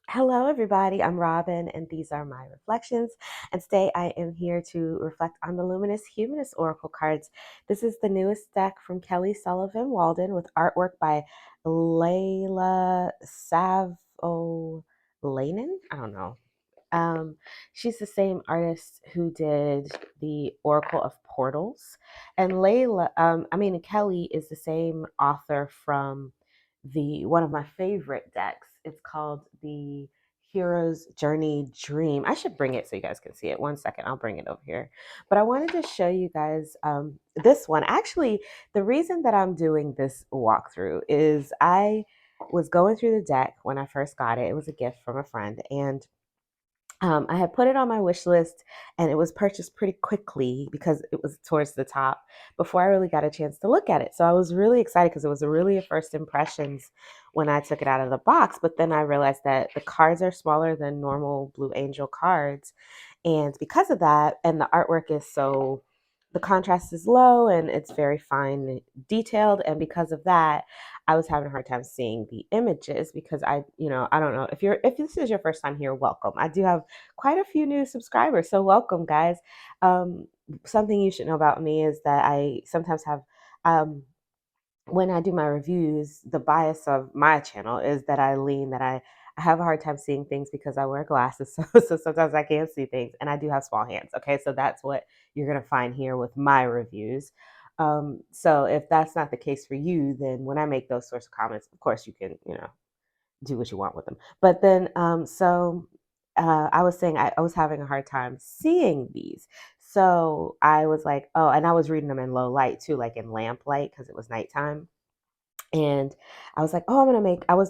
Hello, everybody. I'm Robin, and these are my reflections. And today I am here to reflect on the Luminous Humanness Oracle cards. This is the newest deck from Kelly Sullivan Walden with artwork by Layla Savo Lanen. I don't know. Um, she's the same artist who did the Oracle of Portals, and Kelly is the same author from the one of my favorite decks. It's called the Hero's Journey Dream. I should bring it so you guys can see it. One second, I'll bring it over here. But I wanted to show you guys this one. Actually, the reason that I'm doing this walkthrough is I was going through the deck when I first got it. It was a gift from a friend, and I had put it on my wish list and it was purchased pretty quickly because it was towards the top before I really got a chance to look at it. So I was really excited because it was really a first impressions when I took it out of the box. But then I realized that the cards are smaller than normal Blue Angel cards. And because of that, and the artwork is so, the contrast is low and it's very fine detailed. And because of that, I was having a hard time seeing the images because I don't know if this is your first time here, welcome. I do have quite a few new subscribers, so welcome, guys. Um, Something you should know about me is that I sometimes have, um, when I do my reviews, the bias of my channel is that I have a hard time seeing things because I wear glasses, so sometimes I can't see things, and I do have small hands. Okay, so that's what you're gonna find here with my reviews. So if that's not the case for you, then when I make those sorts of comments, of course you can, do what you want with them. But then, I was saying I was having a hard time seeing these. So I was like, oh, and I was reading them in low light too, like in lamp light because it was nighttime. And I was like, oh,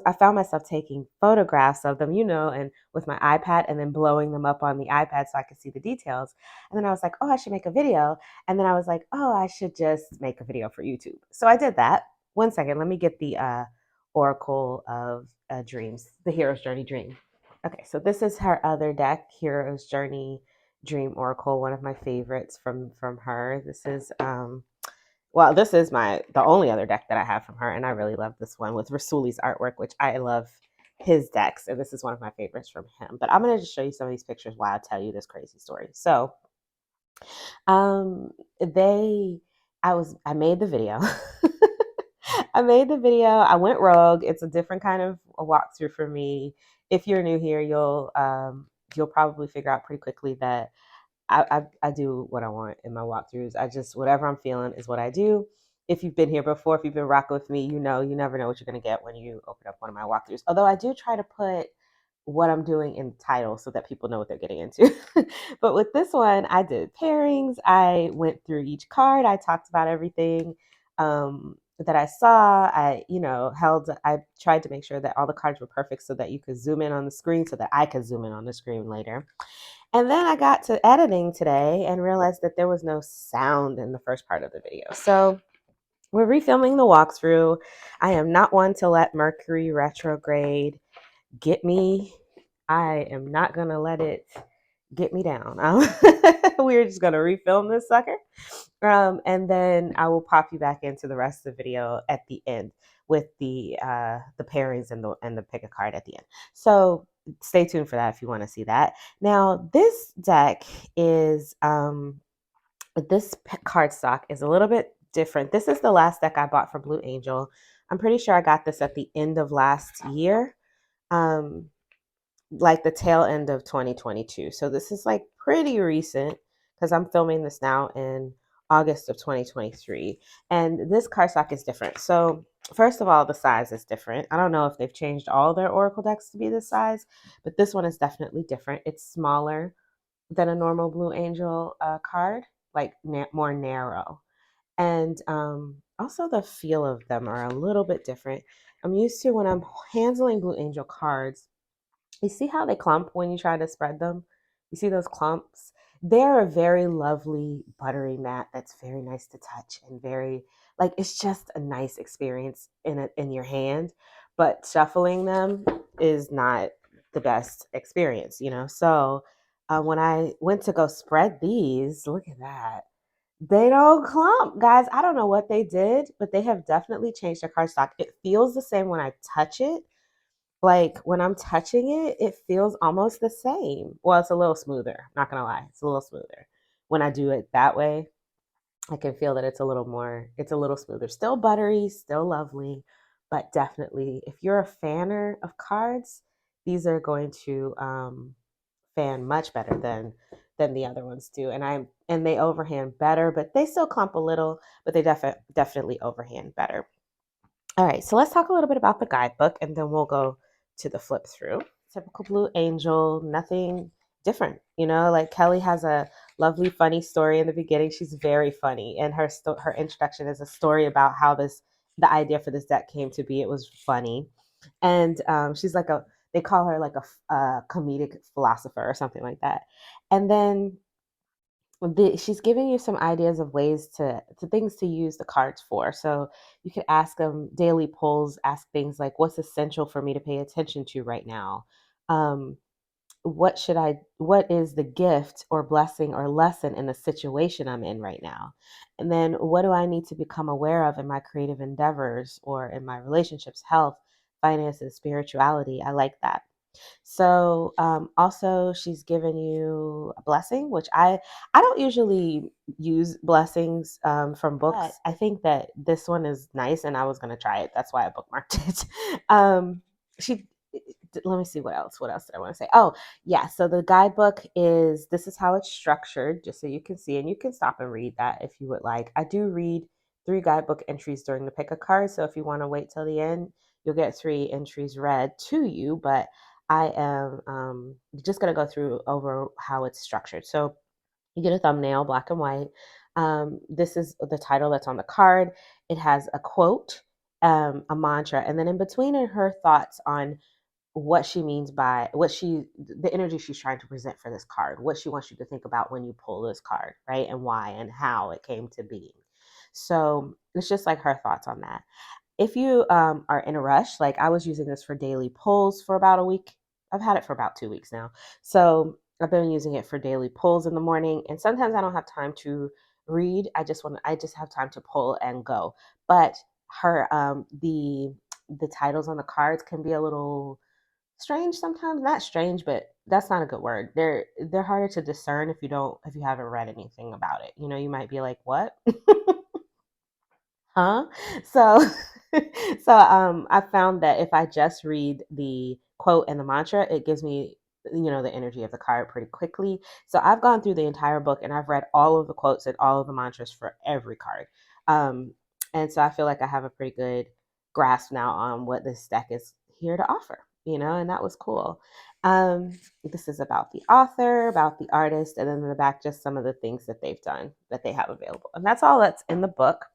I found myself taking photographs of them, and with my iPad and then blowing them up on the iPad so I could see the details. And then I was like, oh, I should make a video. And then I was like, oh, I should just make a video for YouTube. So I did that. One second, let me get the Oracle of Dreams, the Hero's Journey Dream. Okay, so this is her other deck, Hero's Journey Dream Oracle, one of my favorites from her. This is the only other deck that I have from her, and I really love this one with Rasuli's artwork, which I love his decks, and this is one of my favorites from him. But I'm gonna just show you some of these pictures while I tell you this crazy story. So, um, they, I made the video. I made the video. I went rogue. It's a different kind of a walkthrough for me. If you're new here, you'll probably figure out pretty quickly that I do what I want in my walkthroughs. I just, whatever I'm feeling is what I do. If you've been here before, if you've been rocking with me, you never know what you're going to get when you open up one of my walkthroughs. Although I do try to put what I'm doing in the title so that people know what they're getting into. But with this one, I did pairings. I went through each card. I talked about everything that I saw. I tried to make sure that all the cards were perfect so that you could zoom in on the screen so that I could zoom in on the screen later. And then I got to editing today and realized that there was no sound in the first part of the video. So we're refilming the walkthrough. I am not one to let Mercury retrograde get me. I am not going to let it get me down. We're just going to refilm this sucker. And then I will pop you back into the rest of the video at the end with the pairings and the pick a card at the end. So stay tuned for that if you want to see that. Now this deck is this card stock is a little bit different. This is the last deck I bought for Blue Angel. I'm pretty sure I got this at the end of last year. Um, like the tail end of 2022. So this is like pretty recent because I'm filming this now in August of 2023. And this cardstock is different. So first of all, the size is different. I don't know if they've changed all their Oracle decks to be this size, but this one is definitely different. It's smaller than a normal Blue Angel card, like more narrow. And also the feel of them are a little bit different. I'm used to when I'm handling Blue Angel cards, you see how they clump when you try to spread them? You see those clumps? They're a very lovely buttery mat that's very nice to touch and very like it's just a nice experience in your hand. But shuffling them is not the best experience. So when I went to go spread these, look at that. They don't clump, guys. I don't know what they did, but they have definitely changed their cardstock. It feels the same when I touch it, like when I'm touching it, it feels almost the same. Well, it's a little smoother, not gonna lie. It's a little smoother. When I do it that way, I can feel that it's a little smoother. Still buttery, still lovely, but definitely if you're a fanner of cards, these are going to fan much better than the other ones do. And they overhand better, but they still clump a little, but they definitely overhand better. All right, so let's talk a little bit about the guidebook and then we'll go to the flip through. Typical Blue Angel, nothing different. You know, like Kelly has a lovely, funny story in the beginning. She's very funny, and her introduction is a story about how the idea for this deck came to be. It was funny, and she's like they call her like a comedic philosopher or something like that. And then she's giving you some ideas of ways to things to use the cards for. So you could ask them daily polls, ask things like, what's essential for me to pay attention to right now? Um, what is the gift or blessing or lesson in the situation I'm in right now? And then what do I need to become aware of in my creative endeavors or in my relationships, health, finances, spirituality? I like that. So also she's given you a blessing, which I don't usually use blessings from books. But I think that this one is nice, and I was gonna try it. That's why I bookmarked it. She let me see what else. What else did I want to say? Oh, yeah. So the guidebook is this is how it's structured, just so you can see, and you can stop and read that if you would like. I do read 3 guidebook entries during the pick a card, so if you want to wait till the end, you'll get 3 entries read to you. But I am just going to go through over how it's structured. So you get a thumbnail, black and white. This is the title that's on the card. It has a quote, a mantra, and then in between are her thoughts on what she means by the energy she's trying to present for this card, what she wants you to think about when you pull this card, right? And why and how it came to being. So it's just like her thoughts on that. If you are in a rush, like I was using this for daily pulls for about a week. I've had it for about 2 weeks now. So I've been using it for daily pulls in the morning. And sometimes I don't have time to read. I just have time to pull and go. But her the titles on the cards can be a little strange sometimes. Not strange, but that's not a good word. They're harder to discern if you haven't read anything about it. You know, you might be like, what? Huh? So I found that if I just read the quote and the mantra, it gives me the energy of the card pretty quickly. So I've gone through the entire book and I've read all of the quotes and all of the mantras for every card. Um, and so I feel like I have a pretty good grasp now on what this deck is here to offer, and that was cool. This is about the author, about the artist, and then in the back, just some of the things that they've done that they have available. And that's all that's in the book.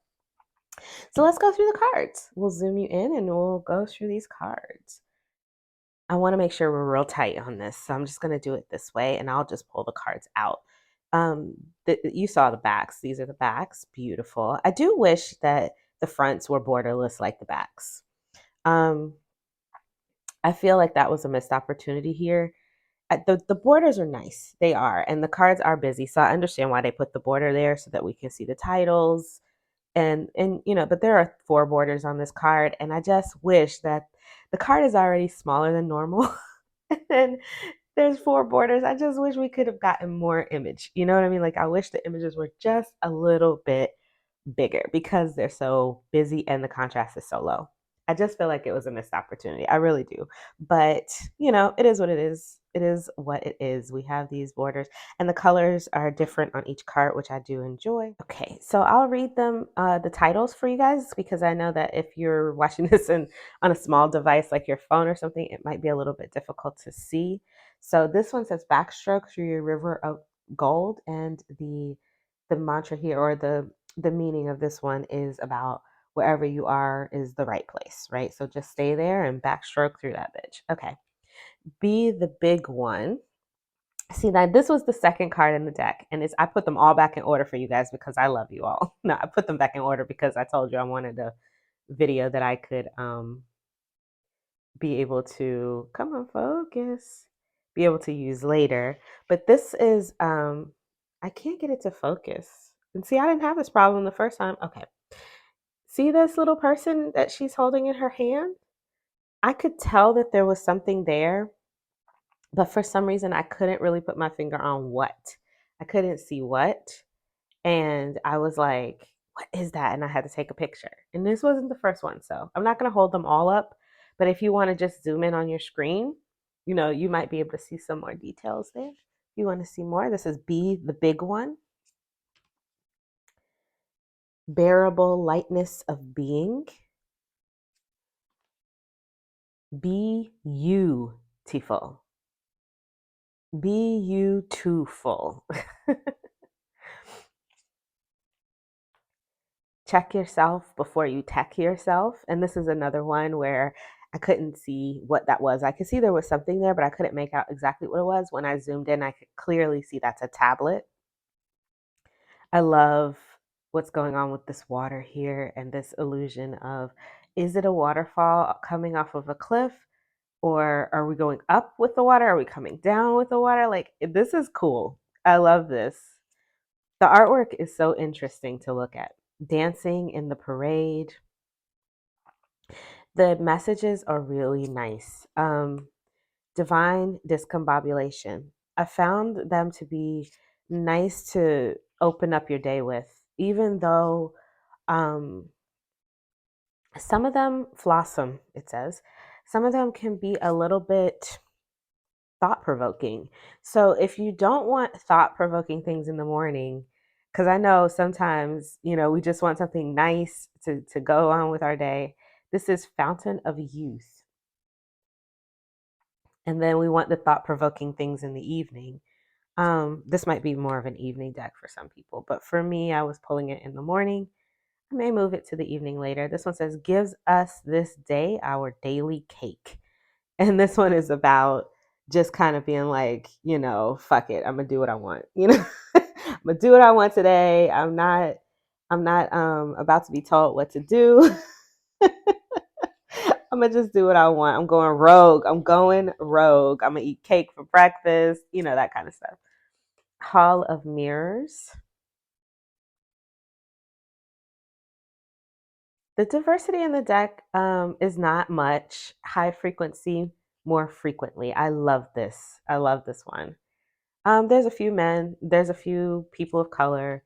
So let's go through the cards. We'll zoom you in and we'll go through these cards. I want to make sure we're real tight on this. So I'm just going to do it this way and I'll just pull the cards out. You saw the backs. These are the backs. Beautiful. I do wish that the fronts were borderless like the backs. I feel like that was a missed opportunity here. The borders are nice. They are. And the cards are busy. So I understand why they put the border there so that we can see the titles and but there are 4 borders on this card, and I just wish that the card is already smaller than normal. And then there's 4 borders. I just wish we could have gotten more image. You know what I mean? Like I wish the images were just a little bit bigger because they're so busy and the contrast is so low. I just feel like it was a missed opportunity. I really do. But, it is what it is. It is what it is. We have these borders and the colors are different on each card, which I do enjoy. Okay, so I'll read the titles for you guys because I know that if you're watching this on a small device like your phone or something, it might be a little bit difficult to see. So this one says backstroke through your river of gold, and the mantra here or the meaning of this one is about wherever you are is the right place, right? So just stay there and backstroke through that bitch. Okay. Be the big one. See, now this was the second card in the deck, and I put them all back in order for you guys because I love you all. No, I put them back in order because I told you I wanted a video that I could be able to come on focus, be able to use later. But this is I can't get it to focus. And see, I didn't have this problem the first time. Okay. See this little person that she's holding in her hand? I could tell that there was something there, but for some reason I couldn't really put my finger on what. I couldn't see what. And I was like, what is that? And I had to take a picture. And this wasn't the first one. So I'm not going to hold them all up. But if you want to just zoom in on your screen, you might be able to see some more details there. If you want to see more, this is B, the big one. Bearable lightness of being. Beautiful. Beautiful. Check yourself before you tech yourself. And this is another one where I couldn't see what that was. I could see there was something there, but I couldn't make out exactly what it was. When I zoomed in, I could clearly see that's a tablet. I love what's going on with this water here and this illusion of, is it a waterfall coming off of a cliff? Or are we going up with the water? Are we coming down with the water? Like, this is cool. I love this. The artwork is so interesting to look at. Dancing in the parade. The messages are really nice. Divine discombobulation. I found them to be nice to open up your day with, even though um, some of them flossom, it says. Some of them can be a little bit thought provoking. So if you don't want thought provoking things in the morning, because I know sometimes, we just want something nice to go on with our day. This is Fountain of Youth. And then we want the thought provoking things in the evening. This might be more of an evening deck for some people, but for me, I was pulling it in the morning. I may move it to the evening later. This one says, gives us this day our daily cake. And this one is about just kind of being like, fuck it. I'm gonna do what I want. I'm gonna do what I want today. I'm not about to be told what to do. I'm gonna just do what I want. I'm going rogue. I'm gonna eat cake for breakfast, that kind of stuff. Hall of Mirrors. The diversity in the deck is not much. High frequency, more frequently. I love this. I love this one. There's a few men. There's a few people of color.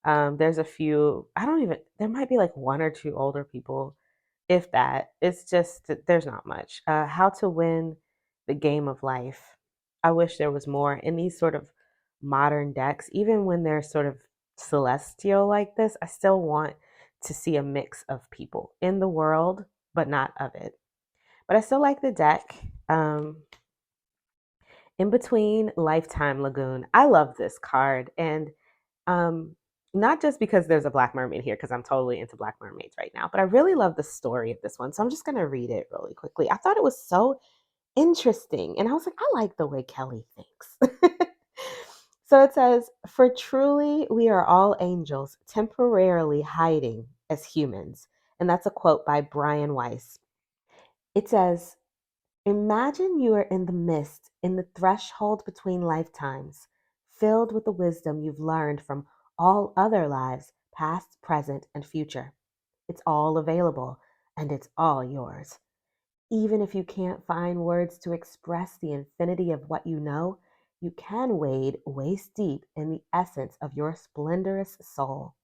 There's a few. I don't even. There might be like one or two older people, if that. It's just there's not much. How to win the game of life. I wish there was more in these sort of modern decks. Even when they're sort of celestial like this, I still want to see a mix of people in the world, but not of it. But I still like the deck. In Between Lifetime Lagoon. I love this card. And um, not just because there's a black mermaid here, because I'm totally into black mermaids right now, but I really love the story of this one. So I'm just going to read it really quickly. I thought it was so interesting. And I was like, I like the way Kelly thinks. So it says, for truly we are all angels temporarily hiding as humans. And that's a quote by Brian Weiss. It says, imagine you are in the mist, in the threshold between lifetimes, filled with the wisdom you've learned from all other lives, past, present, and future. It's all available, and it's all yours. Even if you can't find words to express the infinity of what you know, you can wade waist deep in the essence of your splendorous soul.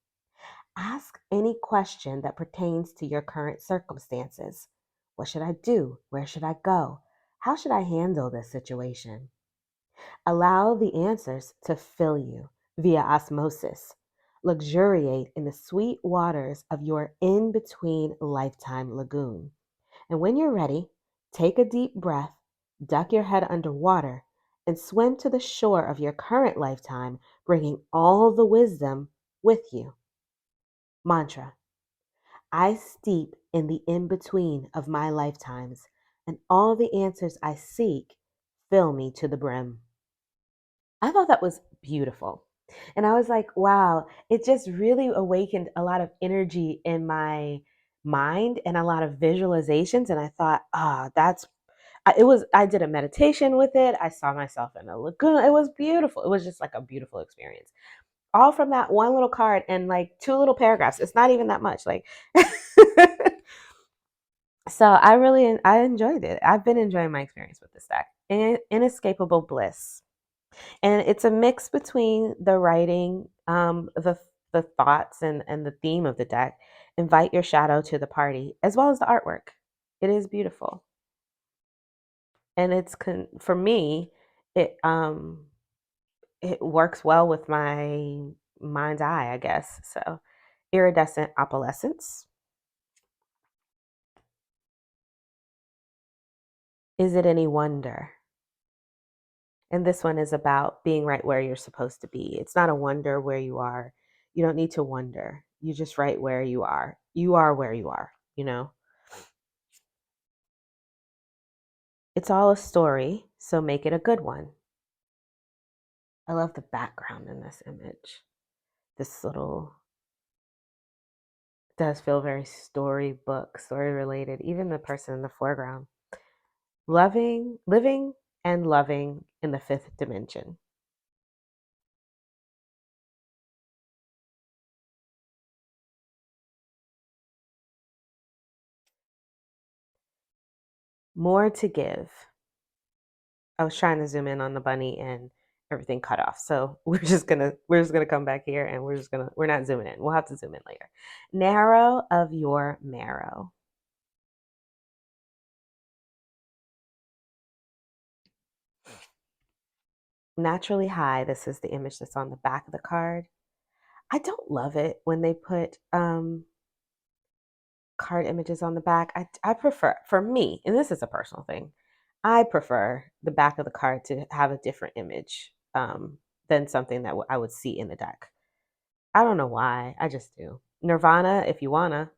Ask any question that pertains to your current circumstances. What should I do? Where should I go? How should I handle this situation? Allow the answers to fill you via osmosis. Luxuriate in the sweet waters of your in between lifetime lagoon. And when you're ready, take a deep breath, duck your head underwater, and swim to the shore of your current lifetime, bringing all the wisdom with you. Mantra: I steep in the in between of my lifetimes, and all the answers I seek fill me to the brim. I thought that was beautiful. And I was like, wow, it just really awakened a lot of energy in my mind and a lot of visualizations. And I thought, I did a meditation with it. I saw myself in a lagoon. It was beautiful. It was just like a beautiful experience. All from that one little card and like two little paragraphs. It's not even that much. Like, So I enjoyed it. I've been enjoying my experience with this deck. Inescapable bliss, and it's a mix between the writing, the thoughts, and the theme of the deck. Invite your shadow to the party, as well as the artwork. It is beautiful, and for me, it it works well with my mind's eye, I guess. So, iridescent opalescence. Is it any wonder? And this one is about being right where you're supposed to be. It's not a wonder where you are. You don't need to wonder. You just right where you are. You are where you are, you know? It's all a story, so make it a good one. I love the background in this image. This little does feel very storybook, story related. Even the person in the foreground. Loving, living, and loving in the fifth dimension. More to give. I was trying to zoom in on the bunny and everything cut off. So we're just gonna come back here and we're not zooming in. We'll have to zoom in later. Narrow of your marrow. Naturally high. This is the image that's on the back of the card. I don't love it when they put card images on the back. I prefer, for me, and this is a personal thing, I prefer the back of the card to have a different image than something that I would see in the deck. I don't know why. I just do. Nirvana, if you wanna.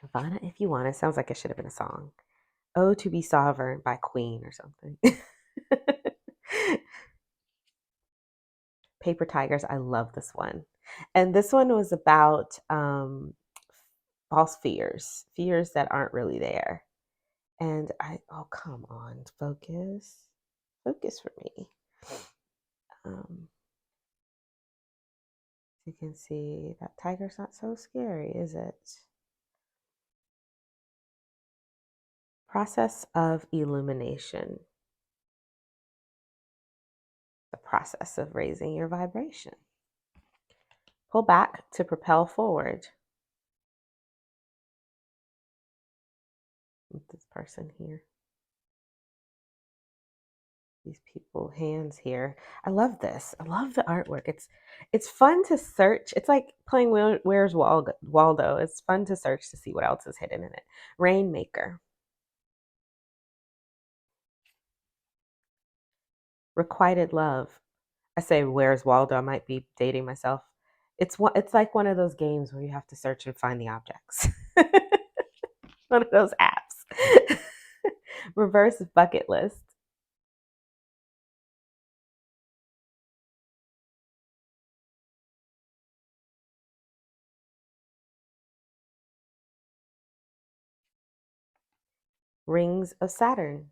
Nirvana, if you wanna. Sounds like it should have been a song. Oh, to be sovereign by Queen or something. Paper Tigers. I love this one. And this one was about false fears, fears that aren't really there. And oh, come on, focus. Focus for me. Um, you can see that tiger's not so scary, is it? Process of illumination. The process of raising your vibration. Pull back to propel forward. With this person here. These people hands here. I love this. I love the artwork. It's fun to search. It's like playing Where's Waldo. It's fun to search to see what else is hidden in it. Rainmaker. Requited love. I say Where's Waldo. I might be dating myself. It's like one of those games where you have to search and find the objects. One of those apps. Reverse bucket list. Rings of Saturn.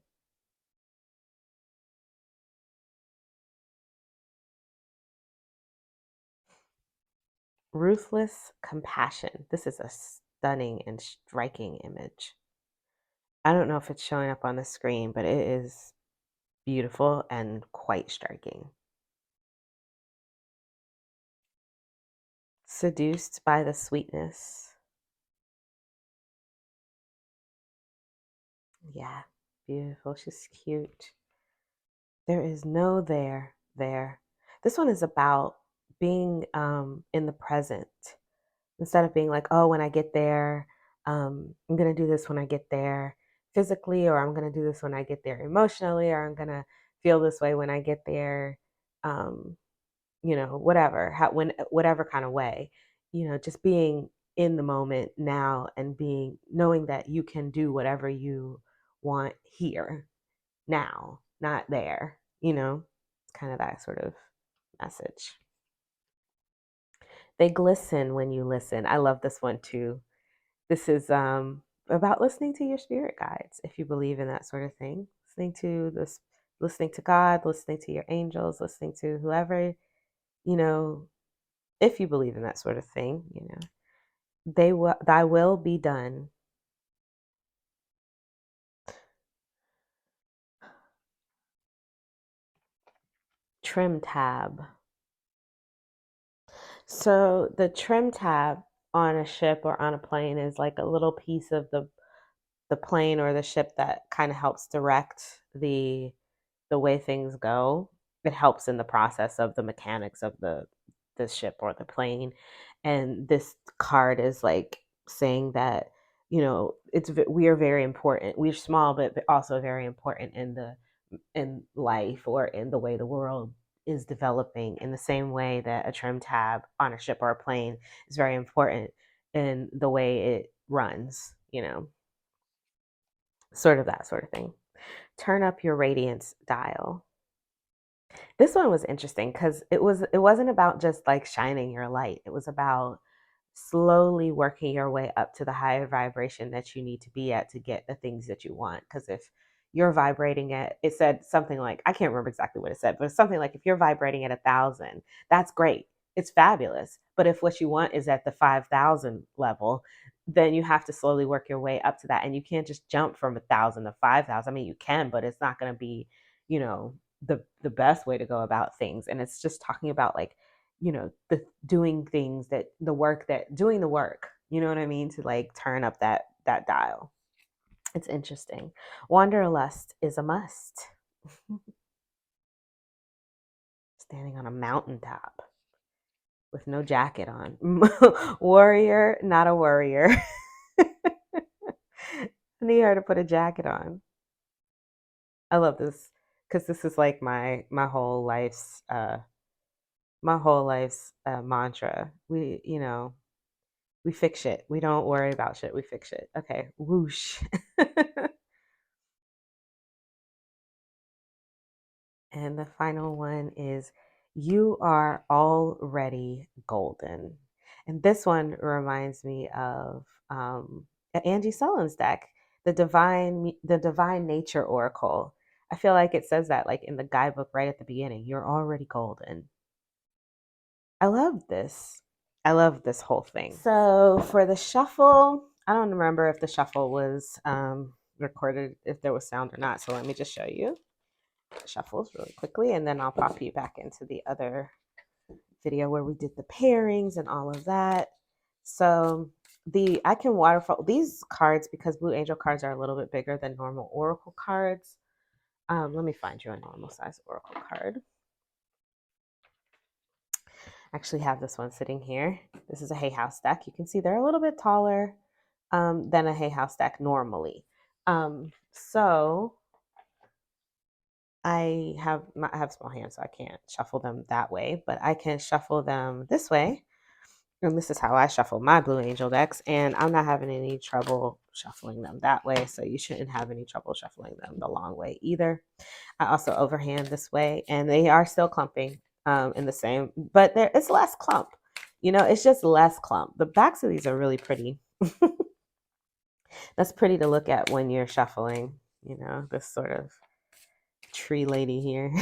Ruthless compassion. This is a stunning and striking image. I don't know if it's showing up on the screen, but it is beautiful and quite striking. Seduced by the sweetness. Yeah, beautiful. She's cute. There is no there. This one is about being in the present instead of being like, oh, when I get there, I'm going to do this when I get there physically, or I'm going to do this when I get there emotionally, or I'm going to feel this way when I get there, um, whatever, whatever kind of way, just being in the moment now and knowing that you can do whatever you want here now, not there, it's kind of that sort of message. They glisten when you listen. I love this one too. This is about listening to your spirit guides, if you believe in that sort of thing. Listening to God, listening to your angels, listening to whoever, you know, if you believe in that sort of thing. Thy will be done. Trim tab. So the trim tab on a ship or on a plane is like a little piece of the plane or the ship that kind of helps direct the way things go. It helps in the process of the mechanics of the ship or the plane. And this card is like saying that, we are very important. We're small, but also very important in life or in the way the world is developing, in the same way that a trim tab on a ship or a plane is very important in the way it runs, sort of that sort of thing. Turn up your radiance dial. This one was interesting because it wasn't about just like shining your light. It was about slowly working your way up to the higher vibration that you need to be at to get the things that you want. Because if you're vibrating at, it said something like, I can't remember exactly what it said, but it's something like, if you're vibrating at 1,000, that's great. It's fabulous. But if what you want is at the 5,000 level, then you have to slowly work your way up to that. And you can't just jump from 1,000 to 5,000. I mean, you can, but it's not going to be, you know, the best way to go about things. And it's just talking about like, the doing things, that the work, that doing the work, you know what I mean, to like turn up that dial. It's interesting. Wanderlust is a must. Standing on a mountaintop with no jacket on. Warrior, not a worrier. I need her to put a jacket on. I love this because this is like my whole life's mantra. We fix shit. We don't worry about shit. We fix shit. Okay, whoosh. And the final one is, you are already golden. And this one reminds me of Angie Sullen's deck, the divine nature oracle. I feel like it says that like in the guidebook right at the beginning. You're already golden. I love this. I love this whole thing. So for the shuffle, I don't remember if the shuffle was recorded, if there was sound or not. So let me just show you the shuffles really quickly, and then I'll pop you back into the other video where we did the pairings and all of that. So I can waterfall these cards because Blue Angel cards are a little bit bigger than normal Oracle cards. Let me find you a normal size Oracle card. I actually have this one sitting here. This is a Hay House deck. You can see they're a little bit taller than a Hay House deck normally. So I have small hands, so I can't shuffle them that way, but I can shuffle them this way. And this is how I shuffle my Blue Angel decks, and I'm not having any trouble shuffling them that way, so you shouldn't have any trouble shuffling them the long way either. I also overhand this way, and they are still clumping in the same, but it's less clump. It's just less clump. The backs of these are really pretty. That's pretty to look at when you're shuffling, this sort of tree lady here,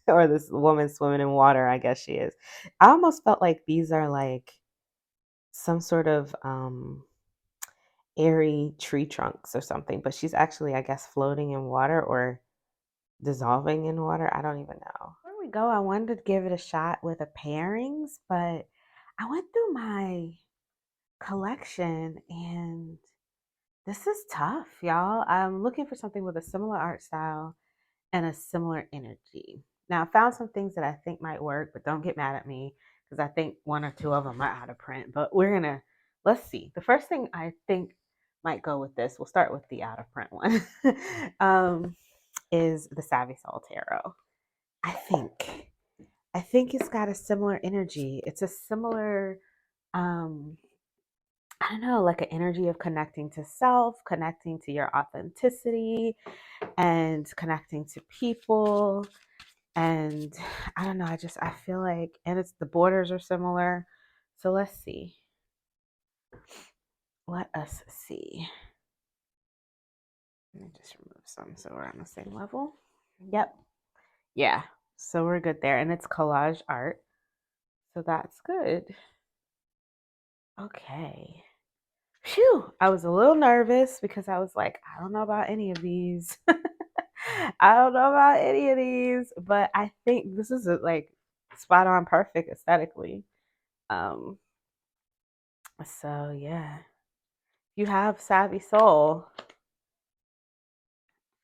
or this woman swimming in water, I guess she is. I almost felt like these are like some sort of airy tree trunks or something, but she's actually, I guess, floating in water or dissolving in water. I don't even know. Before we go, I wanted to give it a shot with a pairings, but I went through my collection and this is tough, y'all. I'm looking for something with a similar art style and a similar energy. Now, I found some things that I think might work, but don't get mad at me because I think one or two of them are out of print. But let's see. The first thing I think might go with this, we'll start with the out of print one, is the Savvy Soul Tarot. I think. I think it's got a similar energy. It's a similar, I don't know, like an energy of connecting to self, connecting to your authenticity, and connecting to people. And I don't know, I feel like, and it's the borders are similar. So let's see. Let us see. Let me just remove some so we're on the same level. Yep. Yeah. So we're good there. And it's collage art. So that's good. Okay. Phew, I was a little nervous because I was like, I don't know about any of these. I don't know about any of these, but I think this is like spot on perfect aesthetically. Um, so yeah, you have Savvy Soul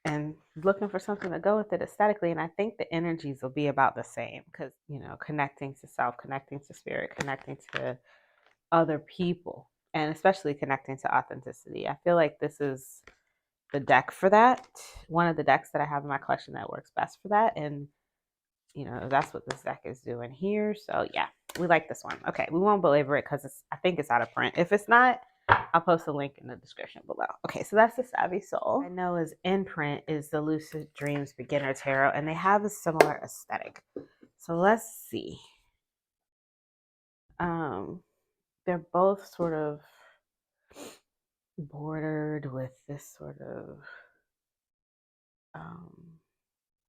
and looking for something to go with it aesthetically, and I think the energies will be about the same because connecting to self, connecting to spirit, connecting to other people, and especially connecting to authenticity. I feel like this is the deck for that. One of the decks that I have in my collection that works best for that. And, that's what this deck is doing here. So, yeah, we like this one. Okay, we won't belabor it because I think it's out of print. If it's not, I'll post a link in the description below. Okay, so that's the Savvy Soul. I know is in print is the Lucid Dreams Beginner Tarot, and they have a similar aesthetic. So let's see. They're both sort of bordered with this sort of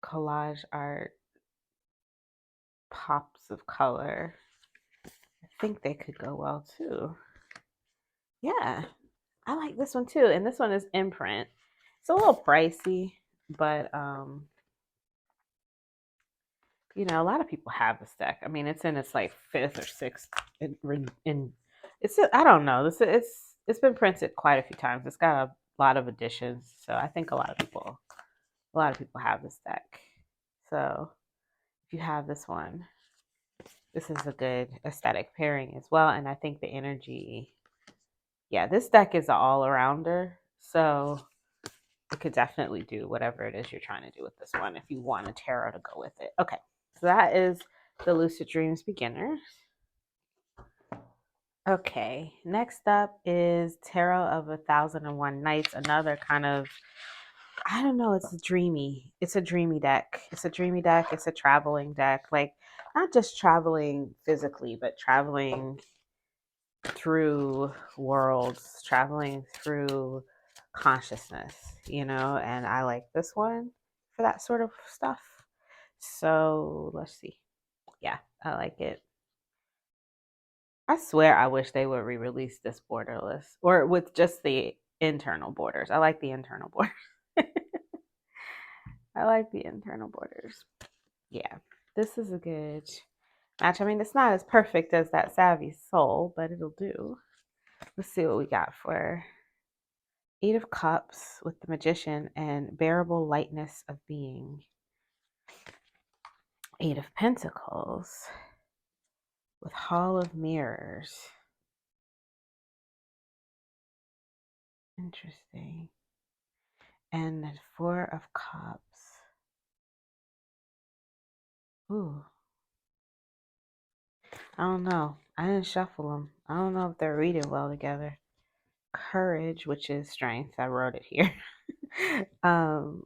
collage art, pops of color. I think they could go well too. Yeah, I like this one too. And this one is in print. It's a little pricey, but a lot of people have this deck. I mean, it's in its like fifth or sixth in it's I don't know. It's been printed quite a few times. It's got a lot of editions, so I think a lot of people have this deck. So if you have this one, this is a good aesthetic pairing as well. And I think the energy, yeah, this deck is an all-arounder. So it could definitely do whatever it is you're trying to do with this one if you want a tarot to go with it. Okay, so that is the Lucid Dreams Beginner. Okay, next up is Tarot of 1001 Nights, another kind of, I don't know, it's a dreamy deck. It's a dreamy deck. It's a traveling deck. Like, not just traveling physically, but traveling through worlds, traveling through consciousness, and I like this one for that sort of stuff. So let's see. Yeah, I like it. I swear I wish they would re-release this borderless or with just the internal borders. I like the internal borders. I like the internal borders. Yeah, this is a good match. I mean, it's not as perfect as that Savvy Soul, but it'll do. Let's see what we got for Eight of Cups with the Magician and bearable lightness of being. Eight of Pentacles with Hall of Mirrors. Interesting. And Four of Cups. Ooh. I don't know. I didn't shuffle them. I don't know if they're reading well together. Courage, which is strength. I wrote it here.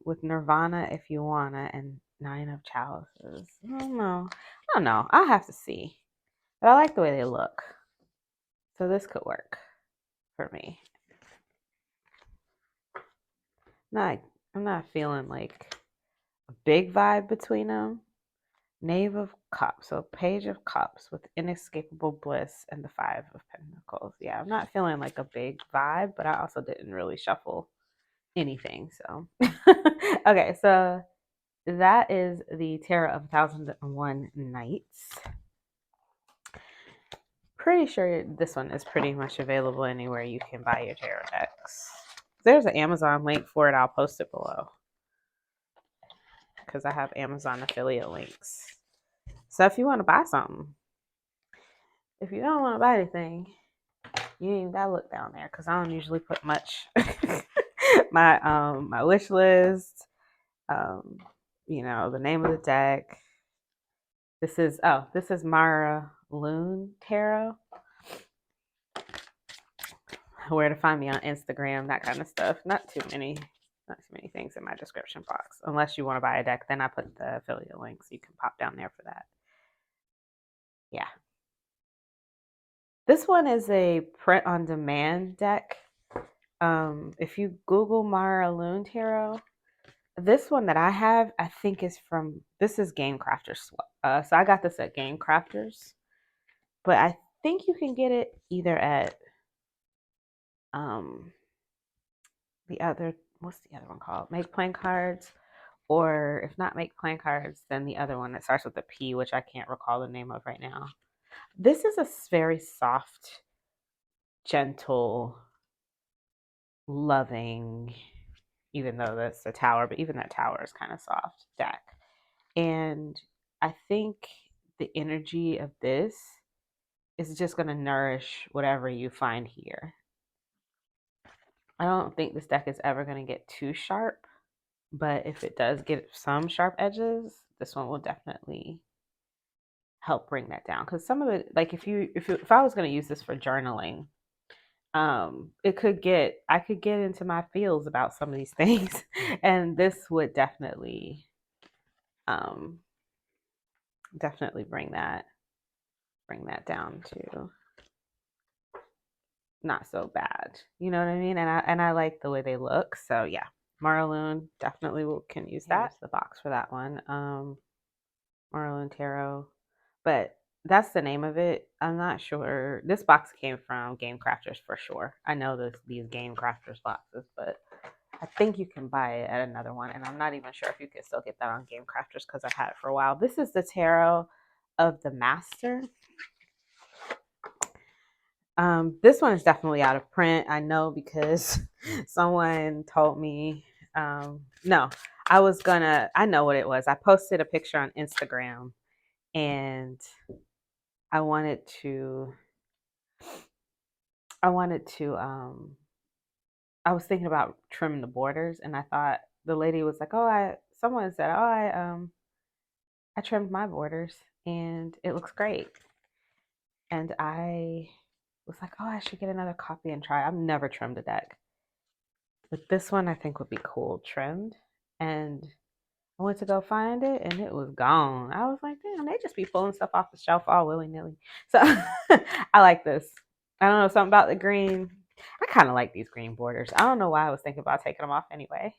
With Nirvana, if you wanna, and Nine of Chalices. I don't know. I'll have to see. But I like the way they look. So this could work for me. I'm not feeling like a big vibe between them. Knave of Cups, so Page of Cups with Inescapable Bliss and the Five of Pentacles. Yeah, I'm not feeling like a big vibe, but I also didn't really shuffle anything. So, okay, so that is the Tarot of 1001 Nights. Pretty sure this one is pretty much available anywhere you can buy your tarot decks. There's an Amazon link for it. I'll post it below because I have Amazon affiliate links. So if you want to buy something, if you don't want to buy anything, you ain't gotta look down there because I don't usually put much. My wish list, the name of the deck. This is Mara Loon Tarot. Where to find me on Instagram, that kind of stuff. Not too many things in my description box. Unless you want to buy a deck, then I put the affiliate link so you can pop down there for that. Yeah. This one is a print on demand deck. If you Google Mara Loon Tarot, this one that I have, I think this is Game Crafters. So I got this at Game Crafters, but I think you can get it either at um the other, what's the other one called? Make playing cards, or if not make playing cards, then the other one that starts with a P, which I can't recall the name of right now. This is a very soft, gentle, loving, even though that's a tower, but even that tower is kind of soft deck. And I think the energy of this is just going to nourish whatever you find here. I don't think this deck is ever going to get too sharp, but if it does get some sharp edges, this one will definitely help bring that down. Because some of it, like if I was going to use this for journaling, it could get, I could get into my feels about some of these things, and this would um definitely bring that down to not so bad. You know what I mean? And I like the way they look. So yeah, Marloon definitely can use that. Here's the box for that one. Marloon Tarot, but that's the name of it. I'm not sure. This box came from Game Crafters for sure. I know these Game Crafters boxes, but I think you can buy it at another one, and I'm not even sure if you can still get that on Game Crafters because I had it for a while. This is the Tarot of the Master. This one is definitely out of print. I know because someone told me. No, I know what it was. I posted a picture on Instagram, and I wanted to, I wanted to, I was thinking about trimming the borders, and I thought the lady was like, someone said, I trimmed my borders and it looks great. And I was like, I should get another copy and try. I've never trimmed a deck, but this one I think would be cool trimmed. And I went to go find it and it was gone. I was like, damn, they just be pulling stuff off the shelf all willy nilly. So I like this. I don't know, something about the green. I kind of like these green borders. I don't know why I was thinking about taking them off anyway.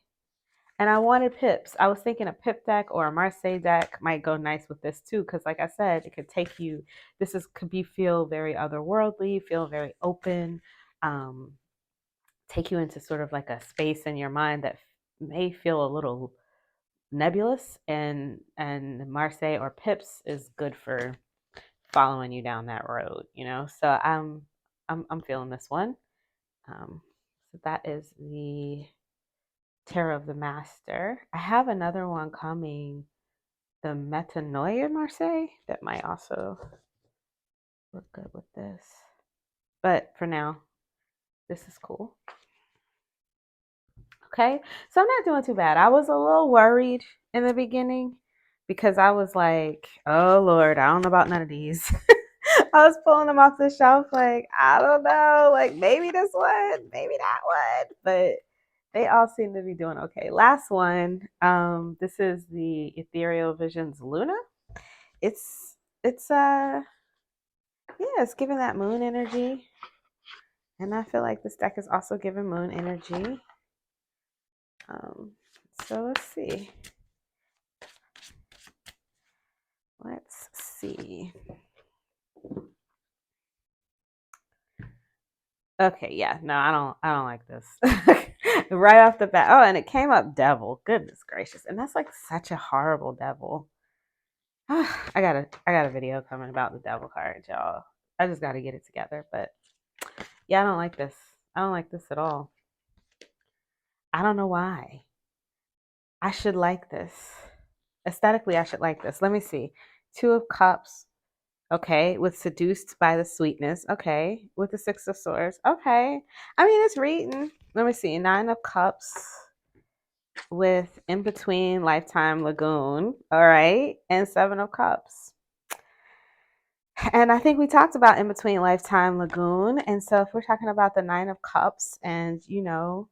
And I wanted pips. I was thinking a pip deck or a Marseille deck might go nice with this too, because like I said, it could take you. Feel very otherworldly, feel very open, um, take you into sort of like a space in your mind that may feel a little nebulous. And Marseille or pips is good for following you down that road, you know. So I'm feeling this one. So that is the Tarot of the Master. I have another one coming, the Metanoia Marseille, that might also look good with this. But for now, this is cool. Okay, so I'm not doing too bad. I was a little worried in the beginning because I was like, oh Lord, I don't know about none of these. I was pulling them off the shelf, like, I don't know, like maybe this one, maybe that one, but they all seem to be doing okay. Last one, this is the Ethereal Visions Luna. It's yeah, it's giving that moon energy. And I feel like this deck is also giving moon energy. Um, so let's see. Let's see. Okay, yeah, no, I don't like this. Right off the bat. Oh, and it came up devil. Goodness gracious. And that's like such a horrible devil. I got a video coming about the devil card, y'all. I just gotta get it together. But yeah, I don't like this. I don't like this at all. I don't know why. I should like this. Aesthetically, I should like this. Let me see. Two of Cups. Okay. With Seduced by the Sweetness. Okay. With the Six of Swords. Okay. I mean, it's reading. Let me see. Nine of Cups with In Between Lifetime Lagoon. All right. And Seven of Cups. And I think we talked about In Between Lifetime Lagoon. And so if we're talking about the Nine of Cups and, you know,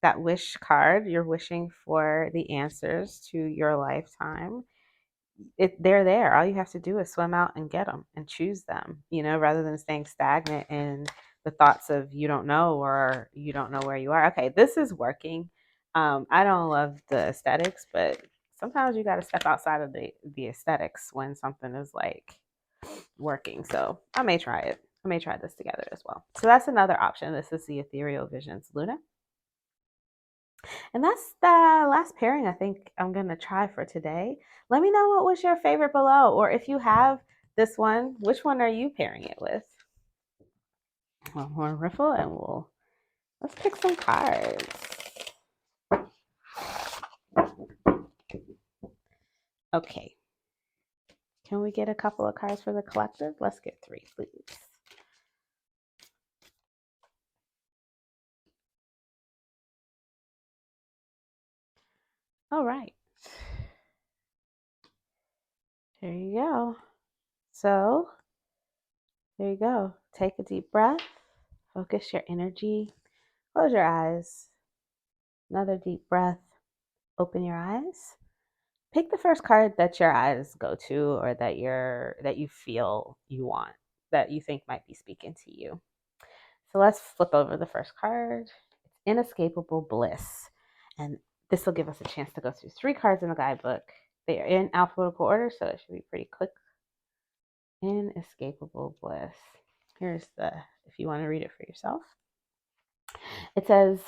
that wish card, you're wishing for the answers to your lifetime. They're there. All you have to do is swim out and get them and choose them, you know, rather than staying stagnant in the thoughts of you don't know or you don't know where you are. Okay, this is working. I don't love the aesthetics, but sometimes you got to step outside of the aesthetics when something is like working. So I may try it. I may try this together as well. So that's another option. This is the Ethereal Visions Luna. And that's the last pairing I think I'm going to try for today. Let me know what was your favorite below, or if you have this one, which one are you pairing it with? One more riffle and let's pick some cards. Okay. Can we get a couple of cards for the collective? Let's get 3, please. All right. There you go. So, there you go. Take a deep breath. Focus your energy. Close your eyes. Another deep breath. Open your eyes. Pick the first card that your eyes go to, or that you feel you want, that you think might be speaking to you. So let's flip over the first card. It's Inescapable Bliss. And this will give us a chance to go through 3 cards in the guidebook. They are in alphabetical order, so it should be pretty quick. Inescapable Bliss. Here's if you want to read it for yourself. It says,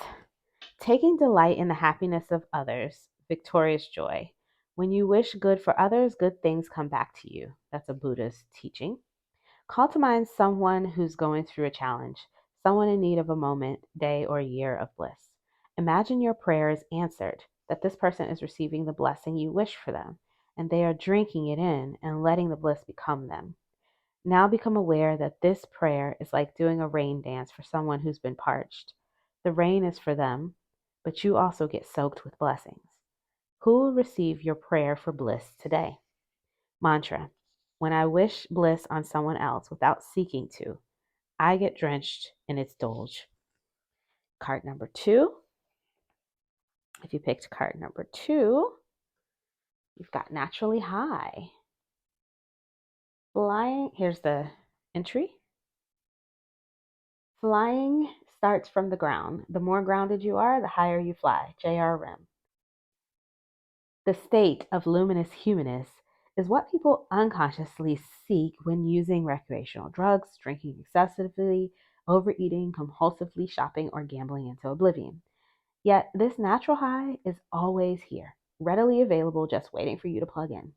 taking delight in the happiness of others, victorious joy. When you wish good for others, good things come back to you. That's a Buddhist teaching. Call to mind someone who's going through a challenge, someone in need of a moment, day, or year of bliss. Imagine your prayer is answered, that this person is receiving the blessing you wish for them, and they are drinking it in and letting the bliss become them. Now become aware that this prayer is like doing a rain dance for someone who's been parched. The rain is for them, but you also get soaked with blessings. Who will receive your prayer for bliss today? Mantra. When I wish bliss on someone else without seeking to, I get drenched in its dolge. Card number 2. If you picked card number 2, you've got naturally high. Flying, here's the entry. Flying starts from the ground. The more grounded you are, the higher you fly. J.R. Rim. The state of luminous humanness is what people unconsciously seek when using recreational drugs, drinking excessively, overeating, compulsively shopping, or gambling into oblivion. Yet this natural high is always here, readily available, just waiting for you to plug in.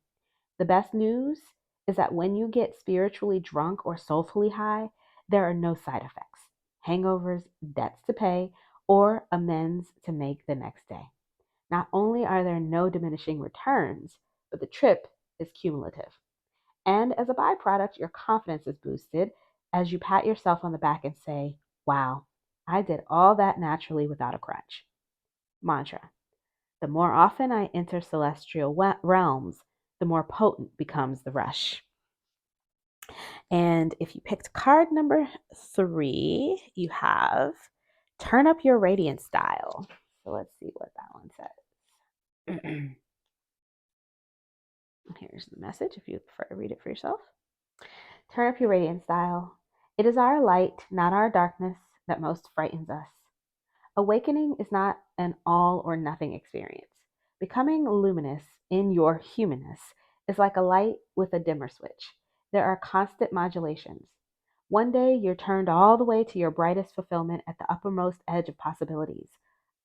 The best news is that when you get spiritually drunk or soulfully high, there are no side effects, hangovers, debts to pay, or amends to make the next day. Not only are there no diminishing returns, but the trip is cumulative. And as a byproduct, your confidence is boosted as you pat yourself on the back and say, wow, I did all that naturally without a crutch. Mantra. The more often I enter celestial realms, the more potent becomes the rush. And if you picked card number 3, you have Turn Up Your Radiance Style. So let's see what that one says. Here's the message if you prefer to read it for yourself. Turn up your radiance style. It is our light, not our darkness, that most frightens us. Awakening is not an all or nothing experience. Becoming luminous in your humanness is like a light with a dimmer switch. There are constant modulations. One day you're turned all the way to your brightest fulfillment at the uppermost edge of possibilities.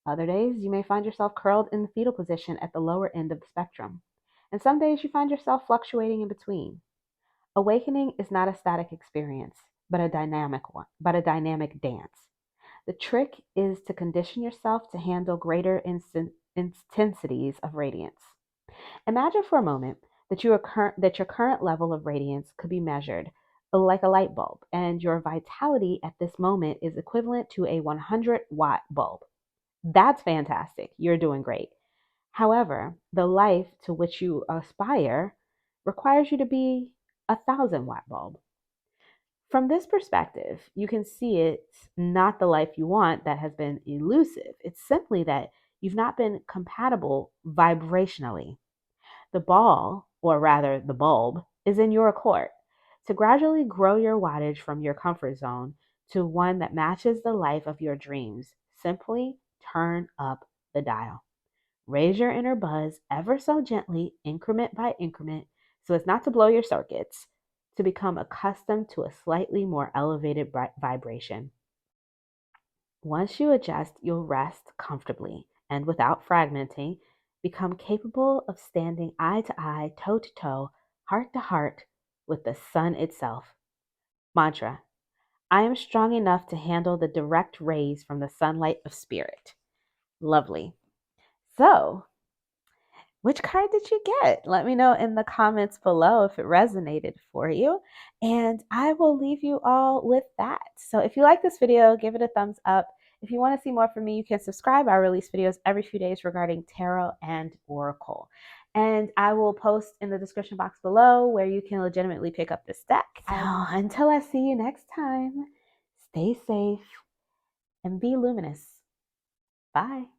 Other days you may find yourself curled in the fetal position at the lower end of the spectrum. And some days you find yourself fluctuating in between. Awakening is not a static experience, but a dynamic one, but a dynamic dance. The trick is to condition yourself to handle greater intensities of radiance. Imagine for a moment that your current level of radiance could be measured like a light bulb, and your vitality at this moment is equivalent to a 100-watt bulb. That's fantastic. You're doing great. However, the life to which you aspire requires you to be a 1,000-watt bulb. From this perspective, you can see it's not the life you want that has been elusive. It's simply that you've not been compatible vibrationally. The ball, or rather the bulb, is in your court. To gradually grow your wattage from your comfort zone to one that matches the life of your dreams, simply turn up the dial. Raise your inner buzz ever so gently, increment by increment, so as not to blow your circuits. to become accustomed to a slightly more elevated vibration. Once you adjust, you'll rest comfortably and without fragmenting, become capable of standing eye to eye, toe to toe, heart to heart with the sun itself. Mantra: I am strong enough to handle the direct rays from the sunlight of spirit. Lovely. So, which card did you get? Let me know in the comments below if it resonated for you. And I will leave you all with that. So if you like this video, give it a thumbs up. If you want to see more from me, you can subscribe. I release videos every few days regarding tarot and oracle. And I will post in the description box below where you can legitimately pick up this deck. So until I see you next time, stay safe and be luminous. Bye.